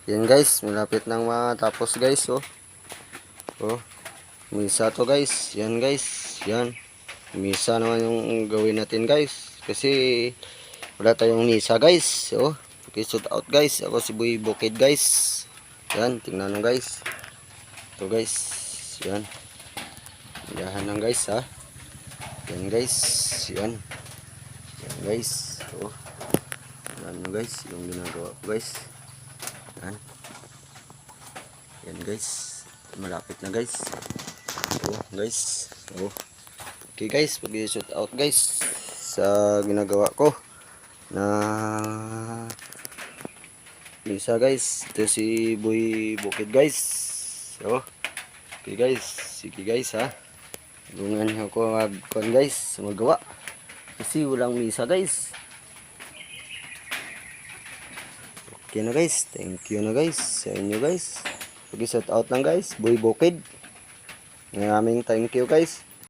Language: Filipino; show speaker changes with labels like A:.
A: Yan guys, malapit nang matapos guys. Oh. Oh. Misa to guys. Yan guys. Yan. Misa naman yung gawin natin guys. Kasi wala tayong misa guys. Oh. Okay, shoot out guys. Ako si Boy Bukid guys. Yan, tingnan nyo guys. Ito guys. Yan. Yahan lang guys ha. Yan guys. Yan. Yan guys. Oh. Tingnan nyo guys. Yung ginagawa ko guys. Yan. Yan guys. Malapit na guys. Oh guys. Oh. Okay guys, pag-shoot out guys sa ginagawa ko na misa guys. Ito si Boy Bukid guys. Oh. Okay guys. Sige guys ha. Tulungan niyo ako mag-con guys, magawa. Kasi walang misa guys. Okay na guys. Thank you na guys sa inyo guys. Pag-shout out lang guys, Boy Bukid. Maraming thank you guys.